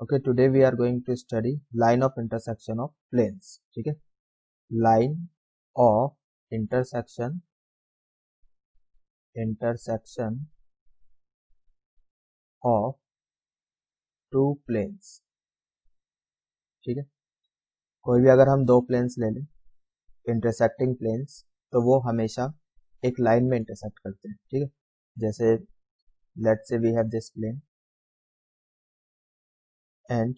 Okay, today we are going to study line of intersection of planes. ठीक है, line of intersection of two planes. ठीक है, कोई भी अगर हम दो प्लेन्स ले लें इंटरसेक्टिंग प्लेन्स, तो वो हमेशा एक लाइन में इंटरसेक्ट करते हैं. ठीक है, जैसे let's say we have this plane and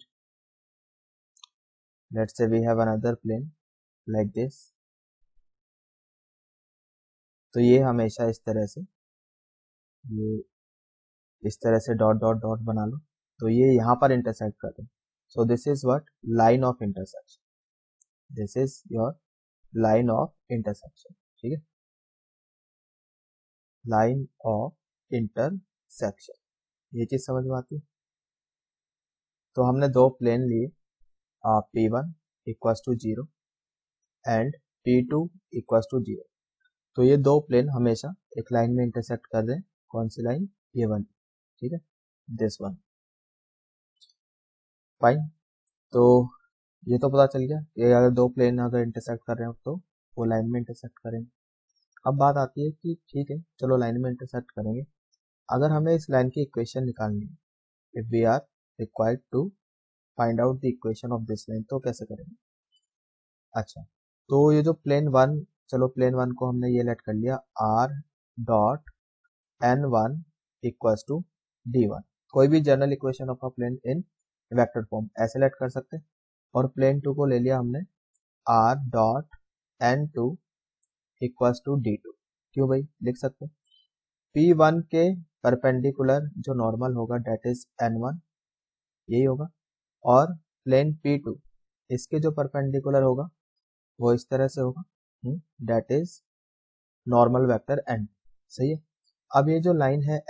let's say we have another plane like this. तो ये हमेशा इस तरह से, ये इस तरह से डॉट डॉट डॉट बना लो, तो ये यहाँ पर इंटरसेक्ट करते हैं. So this is what line of intersection. This is your line of intersection. ठीक है, लाइन ऑफ इंटरसेक्शन, ये चीज समझ में आती है. तो हमने दो प्लेन लिए, P1 equals to 0 and P2 equals to 0. तो ये दो प्लेन हमेशा एक लाइन में इंटरसेक्ट कर रहे हैं. कौन सी लाइन? ये वाली. ठीक है, दिस वन. फाइन. तो ये तो पता चल गया कि अगर दो प्लेन अगर इंटरसेक्ट कर रहे हो तो वो लाइन में इंटरसेक्ट करेंगे. अब बात आती है कि ठीक है, चलो लाइन में इंटरसेक्ट करेंगे, अगर हमें इस लाइन की इक्वेशन निकालनी है, if we are required to find out the equation of this line, तो कैसे करेंगे? अच्छा, तो ये जो प्लेन वन, चलो प्लेन वन को हमने ये लेट कर लिया r dot n1 equals to d1. कोई भी general equation of a plane in vector form ऐसे लेट कर सकते हैं. और प्लेन टू को ले लिया हमने r dot n2 equals to d2. क्यों भाई? लिख सकते हैं P1 के परपेंडिकुलर जो नॉर्मल होगा डेट इज n1, यही होगा. और प्लेन P2 इसके जो परपेंडिकुलर होगा वो इस तरह से होगा, that is normal vector n. सही है. अब ये जो लाइन है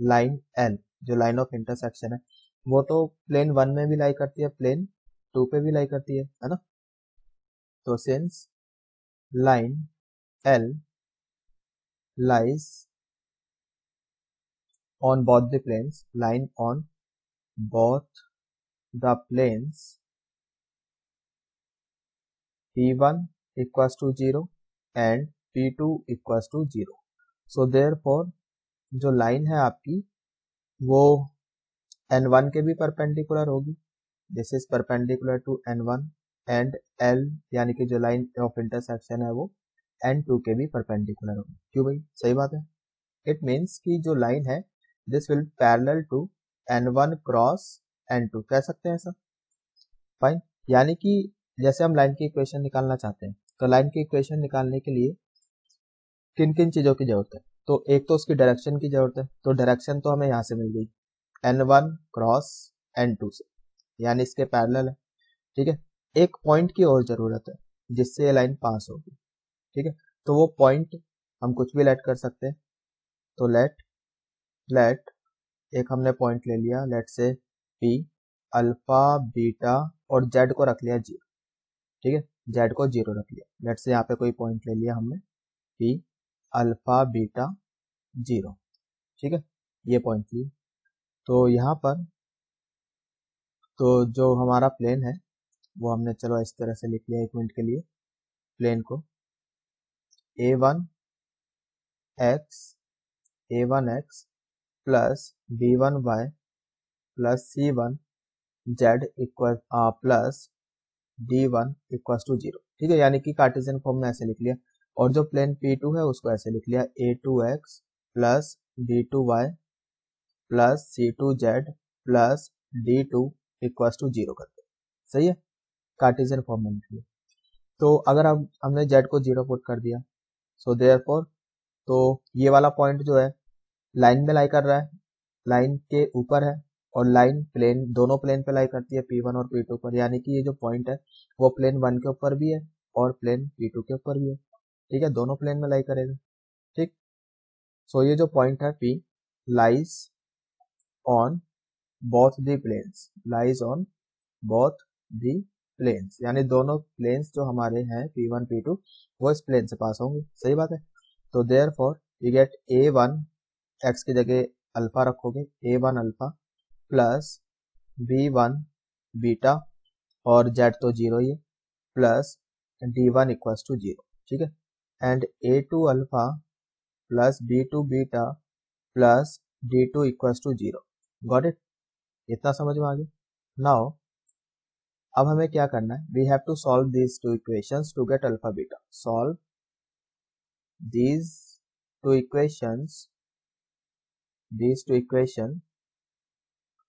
लाइन L जो लाइन ऑफ इंटरसेक्शन है, वो तो प्लेन वन में भी लाई करती है, प्लेन टू पे भी लाई करती है ना. तो since line L lies on both the planes, line on both the planes, P1 equals to 0 and P2 equals to 0. So therefore जो लाइन है आपकी वो N1 के भी परपेंडिकुलर होगी. This is perpendicular to N1 and L यानी कि जो लाइन ऑफ इंटरसेक्शन है वो N2 के भी परपेंडिकुलर होगी. क्यों भाई? सही बात है. इट मीन्स कि जो लाइन है this will parallel to N1 cross N2, कह सकते हैं ऐसा. फाइन. यानी कि जैसे हम लाइन की इक्वेशन निकालना चाहते हैं, तो लाइन की इक्वेशन निकालने के लिए किन किन चीजों की जरूरत है? तो एक तो उसकी डायरेक्शन की जरूरत है. तो डायरेक्शन तो हमें यहाँ से मिल गई N1 क्रॉस N2 से, यानी इसके पैरेलल है. ठीक है. एक पॉइंट की और जरूरत है जिससे ये लाइन पास होगी. ठीक है, तो वो पॉइंट हम कुछ भी लेट कर सकते हैं. तो लेट एक हमने पॉइंट ले लिया, लेट से P, अल्फा, बीटा और Z को रख लिया 0. ठीक है, Z को 0 रख लिया. लेट से यहाँ पे कोई पॉइंट ले लिया हमने P, अल्फा, बीटा, 0. ठीक है, ये पॉइंट लिए. तो यहाँ पर तो जो हमारा प्लेन है वो हमने चलो इस तरह से लिख लिया. एक मिनट के लिए प्लेन को a1x plus b1y plus c1z equal plus d1 equal to 0. ठीक है, यानी कि कार्टेशियन फॉर्म में ऐसे लिख लिया. और जो प्लेन P2 है उसको ऐसे लिख लिया a2x plus b2y plus c2z plus d2 equal to 0 करते. सही है, कार्टेशियन फॉर्म में लिख लिया. तो अगर हमने z को 0 पुट कर दिया, सो देयरफॉर तो ये वाला पॉइंट जो है लाइन में लाई कर रहा है, लाइन के ऊपर है, और लाइन प्लेन दोनों प्लेन पे लाई करती है P1 और P2 पर. यानी कि ये जो पॉइंट है वो प्लेन 1 के ऊपर भी है और प्लेन P2 के ऊपर भी है. ठीक है, दोनों प्लेन में लाई करेगा. ठीक. सो ये जो पॉइंट है P lies on both the planes, lies on both the planes, यानी दोनों प्लेन्स जो हमारे हैं P1 P2 वो इस प्लेन से पास होंगे. सही बात है. तो therefore we get a1 x की जगह अल्फा रखोगे, a1 alpha plus B1 beta और Z तो जीरो ही है plus D1 equals to zero, ठीक है, and A2 alpha plus B2 beta plus D2 equals to zero. Got it? इतना समझ में आ गया? नाउ अब हमें क्या करना है, we have to solve these two equations to get alpha beta. Solve these two equations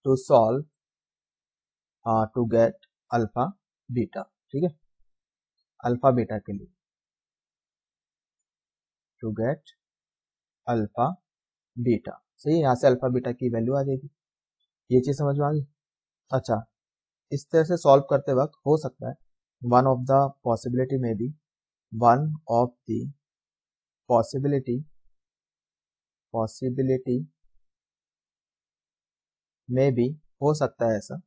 to solve to get alpha beta, ठीक है, अल्फा बीटा के लिए टू गेट अल्फा बीटा। सही, यहाँ से अल्फा बीटा की वैल्यू आ जाएगी। ये चीज समझ में आ गई? अच्छा, इस तरह से सॉल्व करते वक्त हो सकता है वन ऑफ द पॉसिबिलिटी में भी हो सकता है ऐसा,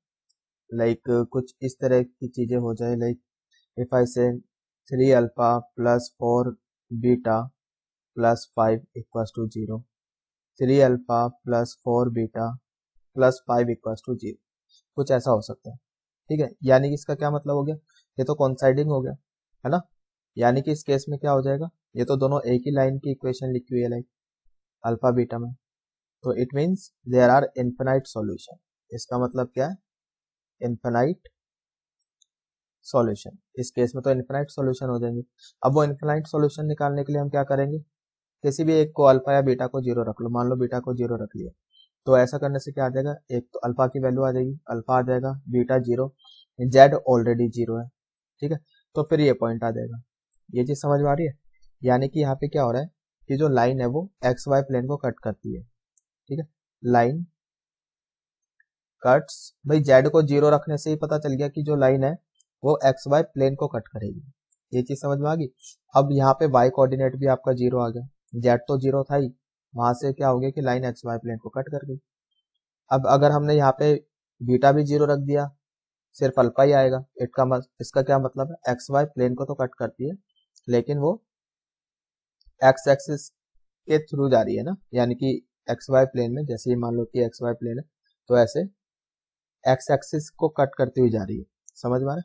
लाइक कुछ इस तरह की चीजें हो जाए, like if I say 3 alpha plus 4 beta plus 5 equals to 0, 3 alpha plus 4 beta plus 5 equals to 0, कुछ ऐसा हो सकता है, ठीक है। यानी कि इसका क्या मतलब हो गया, ये तो कोइंसाइडिंग हो गया है ना, यानी कि इस केस में क्या हो जाएगा, ये तो दोनों एक ही लाइन की इक्वेशन लिखी हुई है लाइक अल्फा बीटा में, तो it means there are infinite solution. इसका मतलब क्या है, इनफिनाइट सॉल्यूशन। इस केस में तो इनफिनाइट सॉल्यूशन हो जाएंगे। अब वो इनफिनाइट सॉल्यूशन निकालने के लिए हम क्या करेंगे, किसी भी एक को अल्फा या बीटा को जीरो रख लो, मान लो बीटा को जीरो रख लिया, तो ऐसा करने से क्या आ जाएगा, एक तो अल्फा की वैल्यू आ जाएगी, अल्फा आ जाएगा, beta zero, Z already zero है, ठीक है, तो फिर ये पॉइंट आ जाएगा। ये चीज समझ में आ रही है? यानी कि यहाँ पे क्या हो रहा है कि जो लाइन है वो एक्स वाई प्लेन को कट करती है, ठीक है, लाइन कट्स, भाई जेड को जीरो रखने से ही पता चल गया कि जो लाइन है वो एक्स वाई प्लेन को कट करेगी। ये चीज समझ में आ गई? अब यहाँ पे वाई कोऑर्डिनेट भी आपका जीरो आ गया, जेड तो जीरो था ही, वहां से क्या हो गया कि लाइन एक्स वाई प्लेन को कट कर गई। अब अगर हमने यहाँ पे बीटा भी जीरो रख दिया, सिर्फ अल्फा ही आएगा, इसका क्या मतलब है, एक्स वाई प्लेन को तो कट करती है लेकिन वो एक्स एक्सिस के थ्रू जा रही है ना, यानी कि एक्स वाई प्लेन में, जैसे मान लो कि एक्स वाई प्लेन है तो ऐसे एक्स एक्सिस को कट करती हुई जा रही है, समझ में आ रहा है?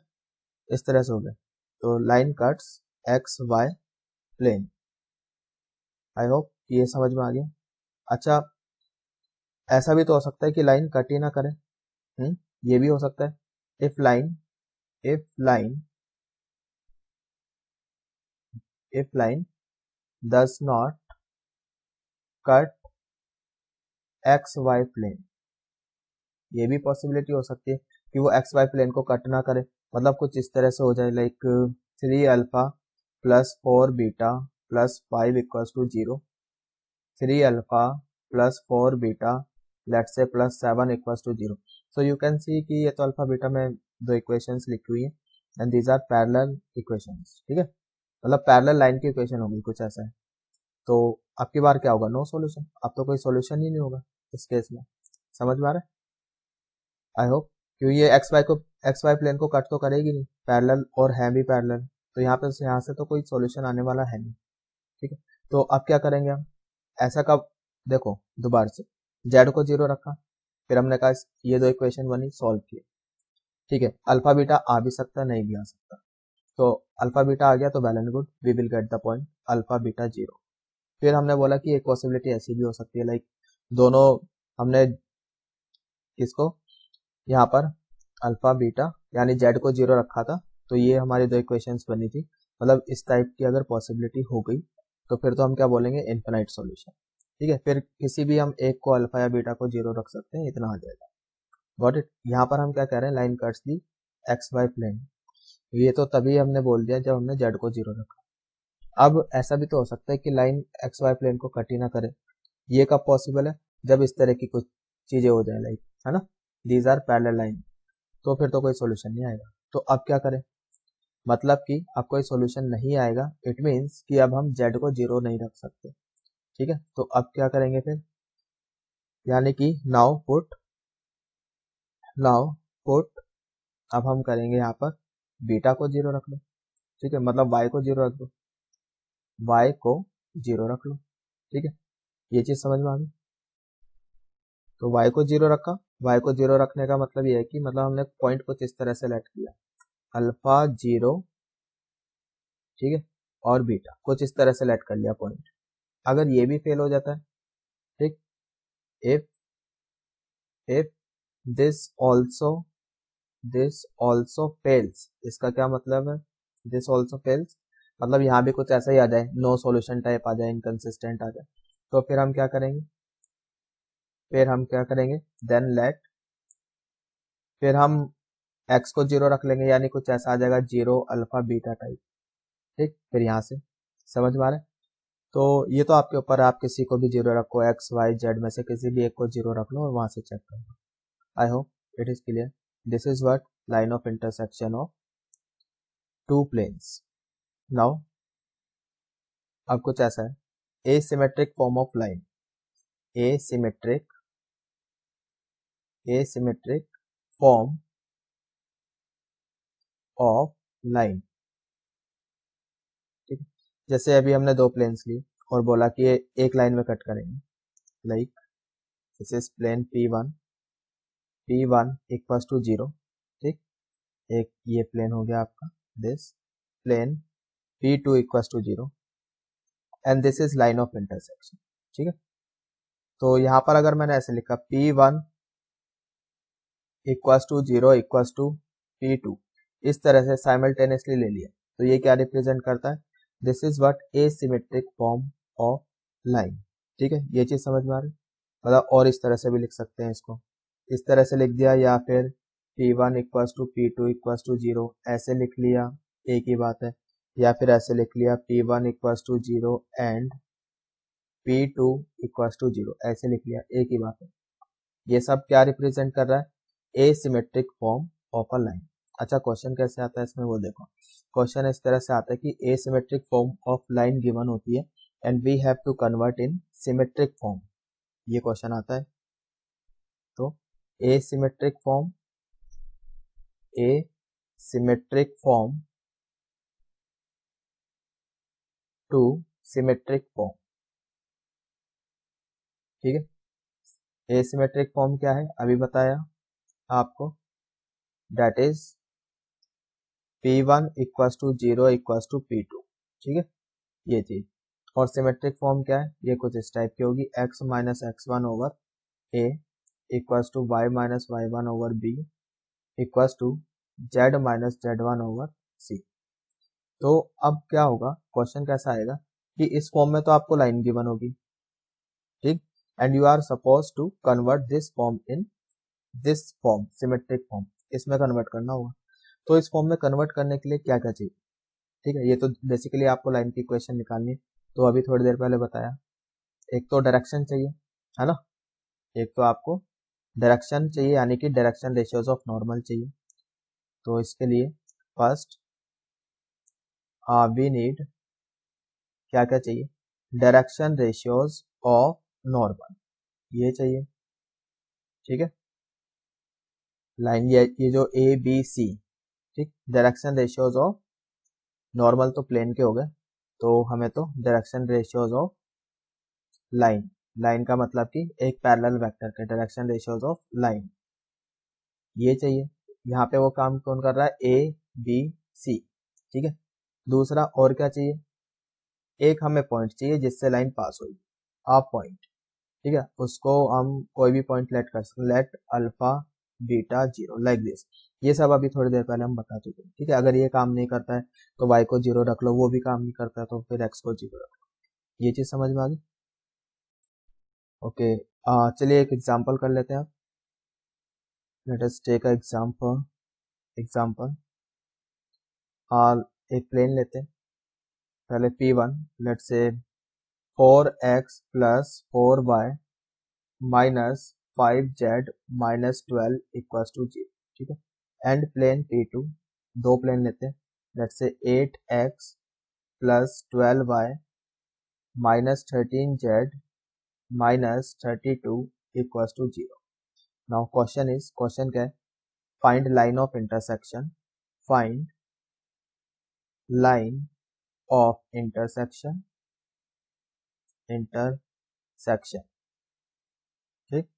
इस तरह से हो गया, तो line cuts x y plane. I hope ये समझ में आ गया। अच्छा, ऐसा भी तो हो सकता है कि लाइन कट ही ना करे, ये भी हो सकता है, if line does not cut x y plane, ये भी पॉसिबिलिटी हो सकती है कि वो एक्स वाई प्लेन को कट ना करे, मतलब कुछ इस तरह से हो जाए, like 3 alpha plus 4 beta plus 5 equals to 0, 3 alpha plus 4 beta let's say plus 7 equals to 0। So you can see कि ये तो अल्फा बीटा में दो इक्वेशंस लिखी हुई है and these are parallel equations, ठीक है, मतलब पैरेलल लाइन की इक्वेशन होगी, कुछ ऐसा है। तो अब की बार क्या होगा, नो सॉल्यूशन, अब तो कोई सॉल्यूशन ही नहीं होगा इस केस में। समझ में आ रहा है? आई होप, क्योंकि ये एक्स वाई प्लेन को कट तो करेगी नहीं, पैरेलल और है भी पैरेलल, तो यहाँ से तो कोई सॉल्यूशन आने वाला है नहीं, ठीक है। तो अब क्या करेंगे हम, ऐसा कब, देखो दोबारा से जेड को जीरो रखा, फिर हमने कहा ये दो इक्वेशन बनी, सॉल्व किए, ठीक है, अल्फा बीटा आ भी सकता, नहीं भी आ सकता, तो अल्फा बीटा आ गया तो well and good, we will get the point alpha beta zero. फिर हमने बोला कि एक पॉसिबिलिटी ऐसी भी हो सकती है, लाइक दोनों, हमने किसको यहाँ पर अल्फा बीटा यानी जेड को जीरो रखा था, तो ये हमारी दो इक्वेशंस बनी थी, मतलब इस टाइप की अगर पॉसिबिलिटी हो गई तो फिर तो हम क्या बोलेंगे, इनफिनाइट सॉल्यूशन, ठीक है। फिर किसी भी हम एक को अल्फा या बीटा को जीरो रख सकते हैं, इतना आ जाएगा। Got it? यहाँ पर हम क्या कह रहे हैं, लाइन कट्स दी एक्स वाई प्लेन, ये तो तभी हमने बोल दिया जब हमने जेड को जीरो रखा। अब ऐसा भी तो हो सकता है कि लाइन एक्स वाई प्लेन को कट ही ना करे, ये कब पॉसिबल है, जब इस तरह की कुछ चीजें हो जाए, लाइक, है ना, दीज आर पैरेलल लाइन, तो फिर तो कोई सॉल्यूशन नहीं आएगा। तो अब क्या करें, मतलब कि अब कोई सॉल्यूशन नहीं आएगा, इट मीन्स कि अब हम जेड को जीरो नहीं रख सकते, ठीक है। तो अब क्या करेंगे फिर, यानी कि नाउ पुट अब हम करेंगे यहाँ पर बीटा को जीरो रख लो, ठीक है, मतलब वाई को जीरो रख दो, वाई को जीरो रख लो, ठीक है, ये चीज समझ में आ गई। तो वाई को जीरो रखा y को 0 रखने का मतलब ये है कि मतलब हमने पॉइंट कुछ इस तरह से सेलेक्ट किया, अल्फा 0, ठीक है, और बीटा कुछ इस तरह से सेलेक्ट कर लिया पॉइंट। अगर ये भी फेल हो जाता है, ठीक, इफ दिस ऑल्सो फेल्स, इसका क्या मतलब है, दिस ऑल्सो फेल्स मतलब यहाँ भी कुछ ऐसा ही आ जाए, नो सॉल्यूशन टाइप आ जाए, इनकंसिस्टेंट आ जाए, तो फिर हम क्या करेंगे, देन लेट, फिर हम x को 0 रख लेंगे, यानी कुछ ऐसा आ जाएगा 0 अल्फा बीटा टाइप, ठीक। फिर यहाँ से समझ में आ रहा है, तो ये तो आपके ऊपर है, आप किसी को भी 0 रखो, x y z में से किसी भी एक को 0 रख लो और वहां से चेक कर लो। I hope it is clear. This is what line of intersection of two planes. Now अब कुछ ऐसा है, asymmetric form of line, asymmetric form of line, ठीक है। जैसे अभी हमने दो प्लेन्स लिए और बोला कि ये एक लाइन में कट करेंगे, like this is plane P1 equals to 0, ठीक। एक ये प्लेन हो गया आपका, this plane P2 equals to 0 and this is line of intersection, ठीक है। तो यहाँ पर अगर मैंने ऐसे लिखा P1 equals to 0 equals to P2, इस तरह से साइमल्टेनियसली ले लिया, तो ये क्या रिप्रेजेंट करता है, this is what asymmetric form of line, ठीक है। ये चीज समझ में आ रही है, मतलब और इस तरह से भी लिख सकते हैं इसको, इस तरह से लिख दिया, या फिर P1 equals to P2 equals to 0 ऐसे लिख लिया, एक ही बात है, या फिर ऐसे लिख लिया P1 equals to 0 and P2 equals to 0 ऐसे लिख लिया, एक ही बात है। ये सब क्या रिप्रेजेंट कर रहा है, asymmetric form of a line. अच्छा, क्वेश्चन कैसे आता है इसमें वो देखो, क्वेश्चन इस तरह से आता है कि asymmetric form of line given होती है and we have to convert in symmetric form, ये क्वेश्चन आता है। तो asymmetric form to symmetric form, ठीक है। एसिमेट्रिक फॉर्म क्या है अभी बताया आपको, that is P1 equals to 0 equals to P2, ठीक है, ये चीज। और सिमेट्रिक फॉर्म क्या है, ये कुछ इस टाइप की होगी, x minus x1 over a equals to y minus y1 over b equals to z minus z1 over c। तो अब क्या होगा, क्वेश्चन कैसा आएगा कि इस फॉर्म में तो आपको लाइन गिवन होगी, ठीक, and you are suppose to convert this form in this form symmetric form, इसमें कन्वर्ट करना होगा। तो इस फॉर्म में कन्वर्ट करने के लिए क्या क्या चाहिए, ठीक है, ये तो बेसिकली आपको लाइन की इक्वेशन निकालनी है, तो अभी थोड़ी देर पहले बताया। एक तो डायरेक्शन चाहिए, है ना, एक तो आपको डायरेक्शन चाहिए, यानी कि डायरेक्शन रेशियोज ऑफ नॉर्मल चाहिए। तो इसके लिए फर्स्ट वी नीड क्या क्या चाहिए, डायरेक्शन रेशियोज ऑफ नॉर्मल, ये चाहिए, ठीक है। लाइन ये जो ए बी सी, ठीक, डायरेक्शन रेशियोज ऑफ नॉर्मल तो प्लेन के हो गए, तो हमें तो डायरेक्शन रेशियोज ऑफ लाइन का मतलब कि एक पैरेलल वेक्टर के डायरेक्शन रेशियोज ऑफ लाइन, ये चाहिए। यहाँ पे वो काम कौन कर रहा है, ए बी सी, ठीक है। दूसरा और क्या चाहिए, एक हमें पॉइंट चाहिए जिससे लाइन पास होगी, आप पॉइंट, ठीक है, उसको हम कोई भी पॉइंट लेट कर सकते, let alpha beta 0 like this. ये सब अभी थोड़ी देर पहले हम बता चुके हैं, ठीक है। अगर ये काम नहीं करता है तो y को 0 रख लो, वो भी काम नहीं करता है तो फिर x को 0 रख लो, ये चीज समझ में आ गई। ओके, चलिए एक एग्जांपल कर लेते हैं। Let us take a example एक प्लेन लेते हैं, पहले P1, let say 4x plus 4y minus 5z minus 12 equals to 0, ठीक है। एंड प्लेन P2, दो प्लेन लेते हैं, let say 8x plus 12y minus 13z minus 32 equals to 0। Now question क्या है, find line of intersection, find line of intersection, ठीक।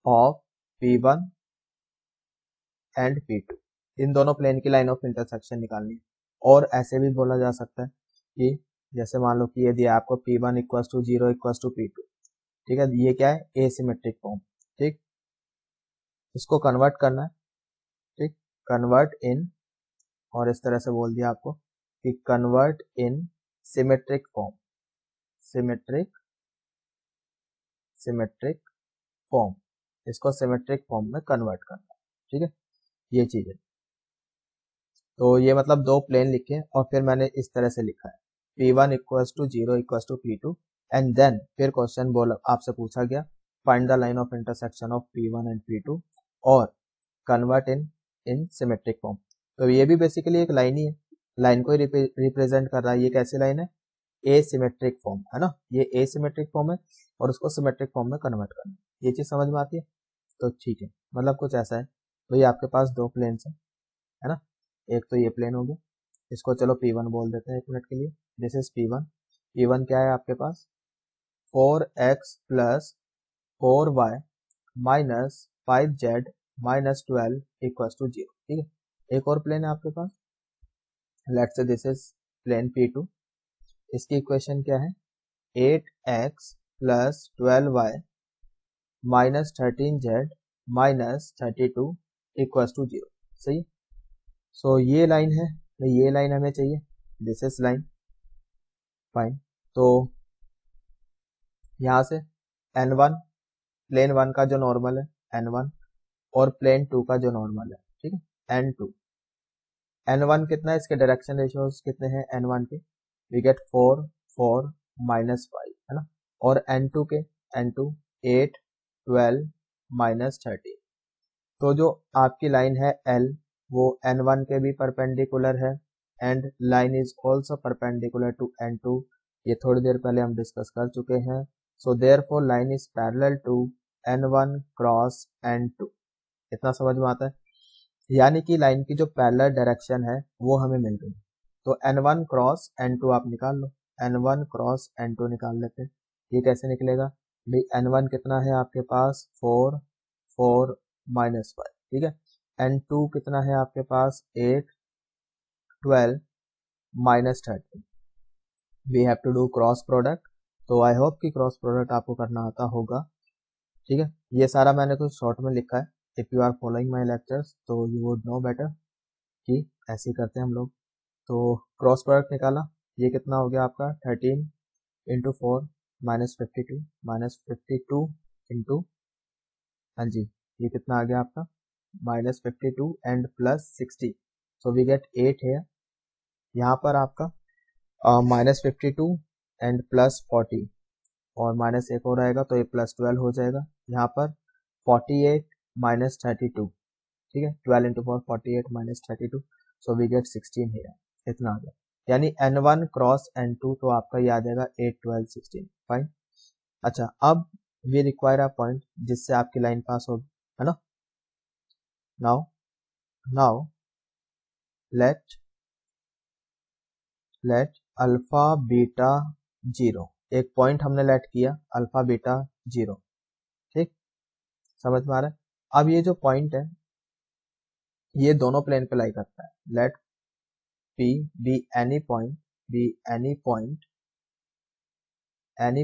Of P1 and P2, इन दोनों प्लेन की लाइन ऑफ इंटरसेक्शन निकालनी है। और ऐसे भी बोला जा सकता है कि जैसे मान लो कि ये दिया आपको P1 equals to 0 equals to P2, ठीक है, ये क्या है, एसिमेट्रिक फॉर्म, ठीक, इसको कन्वर्ट करना है, ठीक, कन्वर्ट इन, और इस तरह से बोल दिया आपको कि convert in symmetric form, symmetric form, इसको सिमेट्रिक फॉर्म में कन्वर्ट करना है, ठीक है, ये चीज है। तो ये मतलब दो प्लेन लिखे और फिर मैंने इस तरह से लिखा है P1 equals to 0 equals to P2 and then फिर क्वेश्चन बोला आपसे पूछा गया find the line of intersection of P1 and P2 और कन्वर्ट इन सिमेट्रिक फॉर्म। तो ये भी बेसिकली एक लाइन ही है, लाइन को ही रिप्रेजेंट कर रहा है। ये कैसी लाइन है, एसिमेट्रिक फॉर्म है ना, ये एसिमेट्रिक फॉर्म है और उसको सिमेट्रिक फॉर्म में कन्वर्ट करना है। ये चीज समझ में आती है, तो ठीक है, मतलब कुछ ऐसा है। तो ये आपके पास दो प्लेन्स है ना, एक तो ये प्लेन हो गया, इसको चलो P1 बोल देते हैं एक मिनट के लिए। दिस इज P1 क्या है आपके पास 4x plus 4y minus 5z minus 12 equals to 0, ठीक है। एक और प्लेन है आपके पास, let's say this is plane P2, इसकी इक्वेशन क्या है 8x plus 12y minus 13z minus 32 equals to 0, सही है। सो ये लाइन है, ये लाइन हमें चाहिए, दिस इज लाइन, फाइन। तो यहाँ से N1 प्लेन 1 का जो नॉर्मल है N1 और प्लेन 2 का जो नॉर्मल है, ठीक है, N2। N1 कितना है, इसके डायरेक्शन रेशियोज कितने हैं N1 के, वी गेट 4 4 माइनस 5 है ना, और N2 के N2 8 12 माइनस 30। तो जो आपकी लाइन है L वो N1 के भी परपेंडिकुलर है and line is also perpendicular to N2, ये थोड़ी देर पहले हम डिस्कस कर चुके हैं। So therefore line is parallel to N1 cross N2, इतना समझ में आता है, यानी कि लाइन की जो पैरेलल डायरेक्शन है वो हमें मिल गई। तो N1 क्रॉस N2 आप निकाल लो, N1 क्रॉस N2 निकाल लेते हैं। ये कैसे निकलेगा भाई, N1 कितना है आपके पास 4 4 माइनस 5, ठीक है, N2 कितना है आपके पास 8 12 minus 30। We have to do cross product, तो आई होप कि क्रॉस प्रोडक्ट आपको करना आता होगा, ठीक है। ये सारा मैंने कुछ शॉर्ट में लिखा है, if you are following my lectures तो यू वुड नो बेटर कि ऐसे ही करते हैं हम लोग। तो क्रॉस प्रोडक्ट निकाला, ये कितना हो गया आपका 13 इंटू 4 माइनस 52 इंटू, हाँ जी, ये कितना आ गया आपका minus 52 and plus 60, so we get 8 है। यहाँ पर आपका माइनस 52 एंड प्लस 40 और माइनस एक और आएगा तो ये प्लस 12 हो जाएगा। यहाँ पर 48 माइनस 32, ठीक है, 12 into 4 48 minus 32, so we get 16 है, इतना आ गया। यानी N1 क्रॉस N2 तो आपका ये आ जाएगा 8 12 16, फाइन। अच्छा, अब वी रिक्वायर अ पॉइंट जिससे आपकी लाइन पास होगी, है ना। नाउ लेट अल्फा बीटा 0, एक पॉइंट हमने लेट किया अल्फा बीटा 0, ठीक, समझ में आ रहा है। अब ये जो पॉइंट है ये दोनों प्लेन पे लाई करता है, let P be any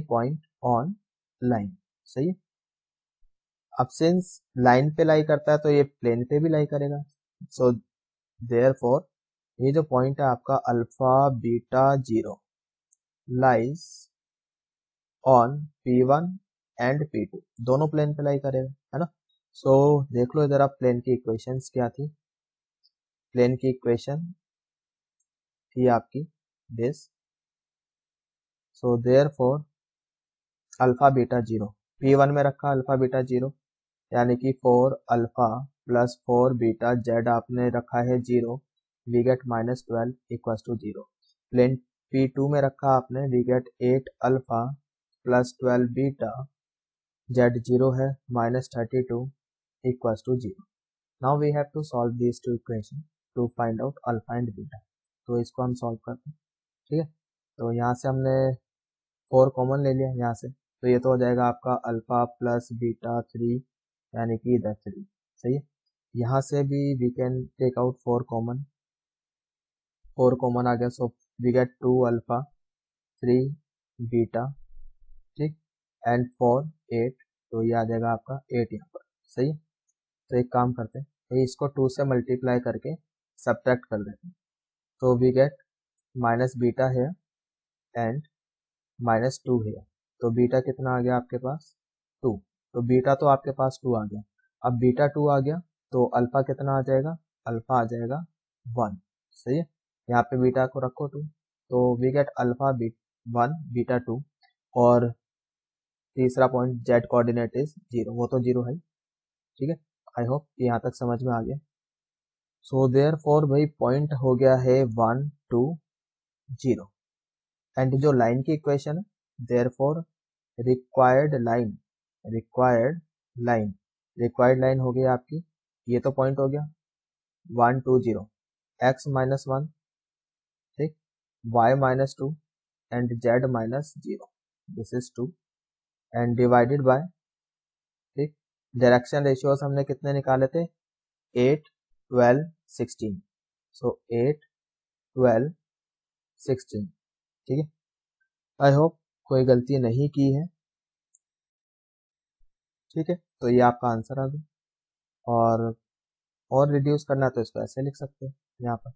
point on line, सही है। अब सिंस लाइन पे लाई करता है तो ये प्लेन पे भी लाई करेगा, सो देयरफॉर ये जो पॉइंट है आपका alpha beta 0 lies on P1 and P2, दोनों प्लेन पे लाई करेगा, है ना। सो देख लो इधर आप प्लेन की इक्वेशंस क्या थी, प्लेन की इक्वेशन थी आपकी this, so therefore alpha beta 0 P1 में रखा अल्फा बीटा 0, यानी कि 4 अल्फा प्लस 4 बीटा जेड आपने रखा है 0, we get minus 12 equals to 0। Plane P2 में रखा आपने, we get 8 alpha plus 12 beta, Z 0 है, minus 32 equals to 0। Now we have to solve this two equation to find out alpha and beta, तो इसको हम सॉल्व करते हैं, ठीक है। तो यहाँ से हमने 4 कॉमन ले लिया यहाँ से, तो ये तो हो जाएगा आपका अल्फा प्लस बीटा 3 यानी कि इधर 3। सही है, यहाँ से भी we can take out 4 common, 4 common आ गया, so we get 2 alpha 3 beta, ठीक, एंड 4 8, तो ये आ जाएगा आपका 8 यहाँ पर। सही है, तो एक काम करते हैं, तो इसको 2 से मल्टीप्लाई करके सब्ट्रैक्ट कर देते हैं, तो वी गेट माइनस बीटा है एंड -2 है, तो बीटा कितना आ गया आपके पास 2, तो बीटा तो आपके पास 2 आ गया। अब बीटा 2 आ गया तो अल्फा कितना आ जाएगा, अल्फा आ जाएगा 1। सही है, यहाँ पे बीटा को रखो 2, तो वी गेट अल्फा 1 बीटा 2, और तीसरा पॉइंट जेड कोऑर्डिनेट इज 0, वो तो 0 है। ठीक है, आई होप यहाँ तक समझ में आ गया। सो देयरफॉर भाई पॉइंट हो गया है 1 2 0, एंड जो लाइन की इक्वेशन है therefore required line, required line हो गई आपकी, ये तो पॉइंट हो गया 1 2 0, x -1, ठीक, y -2 and z -0, this is 2, and divided by, ठीक, डायरेक्शन रेशियोज हमने कितने निकाले थे 8 12 16, सो 8 12 16। ठीक है, आई होप कोई गलती नहीं की है। ठीक है, तो ये आपका आंसर आ गया, और रिड्यूस करना है तो इसको ऐसे लिख सकते हैं यहाँ पर,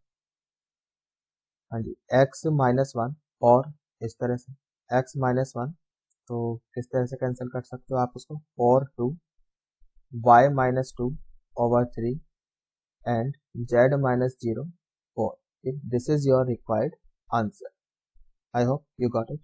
हाँ जी, x -1, और इस तरह से x -1, तो किस तरह से कैंसिल कर सकते हो आप उसको, और 2 y -2 over 3 and z -0 4। This is your required answer. I hope you got it.